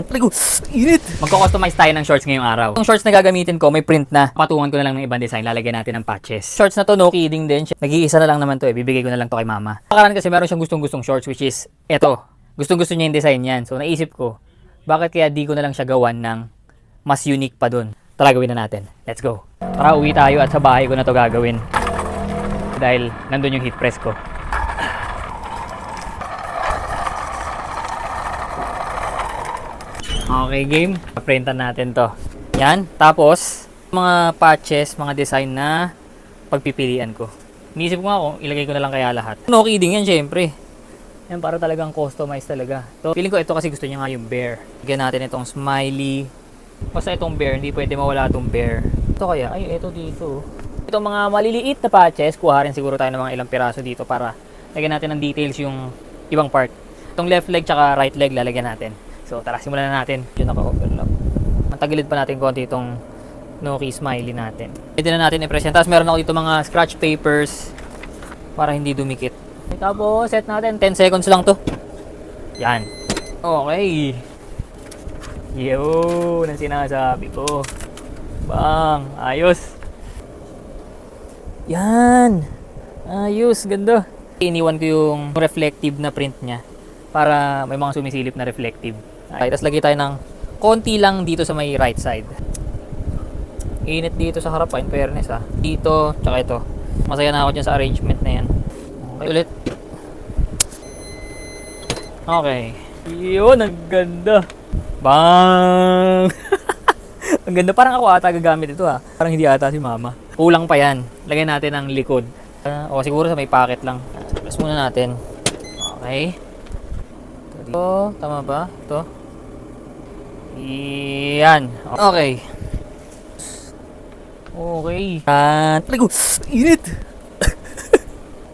Yan. Init! Magko-customize tayo ng shorts ngayong araw. Yung shorts na gagamitin ko, may print na. Patungan ko na lang ng ibang design. Lalagyan natin ng patches. Shorts na to, no kidding din. Nag-iisa na lang naman to eh. Bibigay ko na lang to kay mama. Pakaran kasi meron siyang gustong-gustong shorts, which is eto. Gustong-gusto niya yung design yan. So naisip ko, bakit kaya di ko na lang siya gawan ng mas unique pa dun. Tara, gawin na natin. Let's go. Tara, uwi tayo at sa bahay ko na to gagawin. Dahil nandun yung heat press ko. Okay, game. Printan natin to. Yan. Tapos, mga patches, mga design na pagpipilian ko. Iniisip ko nga kung ilagay ko na lang kaya lahat. No kidding yan, syempre. Yan, para talagang customized talaga. So, feeling ko ito kasi gusto niya nga yung bear. Lagyan natin itong smiley. Basta itong bear, hindi pwede mawala itong bear. Ito kaya, ay, ito dito. Itong mga maliliit na patches, kuha rin siguro tayo ng mga ilang piraso dito para lagyan natin ng details yung ibang part. Itong left leg tsaka right leg lalagyan natin. So tara, simulan na natin. Yun, naka-overlap. Matagilid pa natin konti itong Noki smiley natin. Pwede na natin i-present. Tapos meron ako dito mga scratch papers para hindi dumikit. Tapos set natin, 10 seconds lang to. Yan. Okay. Yun ang sinasabi ko. Bang, ayos. Yan. Ayos, ganda. Iniwan ko yung reflective na print niya para may mga sumisilip na reflective. Okay, tapos lagay tayo ng konti lang dito sa may right side. Init dito sa harapan, fairness ha. Dito, tsaka ito. Masaya na ako dyan sa arrangement na yan. Okay, ulit. Okay. Yun, ang ganda. Bang! Ang ganda. Parang ako ata gagamit ito ha. Parang hindi ata si mama. Kulang pa yan. Lagyan natin ang likod. O siguro sa may pocket lang. Press muna natin. Okay. Ito, tama ba? Ito. Yan. Okay. Okay. Init!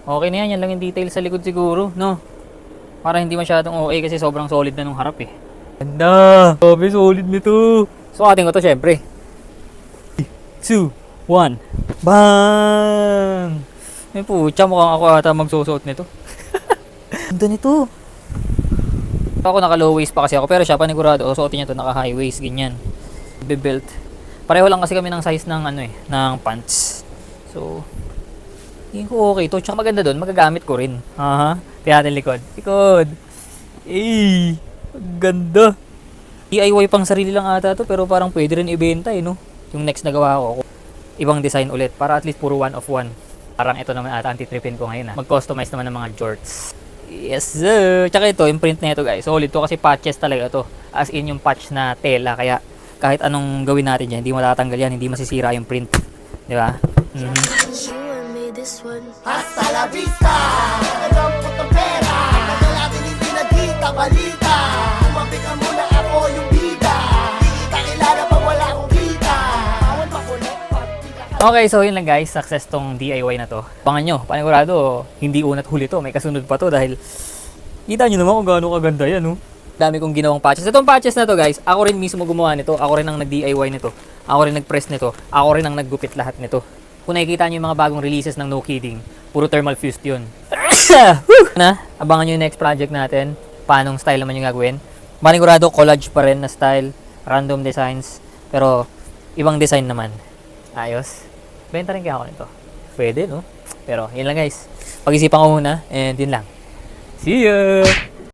Okay na yan. Yan lang yung detail sa likod siguro. No? Para hindi masyadong okay kasi sobrang solid na nung harap eh. Ganda! Sabi solid nito. So ating ko to syempre. 2, 1. Bang! May pucha, mukhang ako ata magsusuot nito. Ganda nito. Ako naka low waist pa kasi ako, pero siya panigurado suotin niya to naka high waist, ganyan. Be-belt. Pareho lang kasi kami ng size ng ng pants. So, hindi ko okay to. Tsaka maganda doon, magagamit ko rin. Aha. Kaya natin likod. Likod. Eh, ganda. DIY pang sarili lang ata to, pero parang pwede rin ibenta eh, no? Yung next na gawa ko, ibang design ulit, para at least puro one of one. Parang ito naman ata anti-tripin ko ngayon. Mag-customize naman ng mga jorts. Yes sir! Tsaka ito, yung print na ito guys, solid to kasi patches talaga to. As in yung patch na tela, kaya kahit anong gawin natin dyan, hindi matatanggal yan, hindi masisira yung print. Di ba? Hasta la vista! Alam po ng pera, tagal natin hindi nagkita balita. Kumapit ka muna ako yung bida. Di kita kilala pag wala akong kita. Bawal makulit pag Okay, so yun lang guys, success tong DIY na to. Pangan nyo, panigurado, hindi unat huli to, may kasunod pa to dahil kita nyo naman kung gaano kaganda yan, no? Dami kong ginawang patches. Itong patches na to guys, ako rin mismo gumawa nito, ako rin ang nag-DIY nito, ako rin nag-press nito, ako rin ang naggupit lahat nito. Kung nakikita nyo yung mga bagong releases ng No Kidding, puro thermal fused yun. Na, abangan nyo yung next project natin, paanong style naman yung gagawin. Panigurado, collage pa rin na style, random designs, pero ibang design naman. Ayos. Benta rin kaya ako nito. Pwede, no? Pero, yun lang guys. Pag-isipan ko muna, and yun lang. See ya!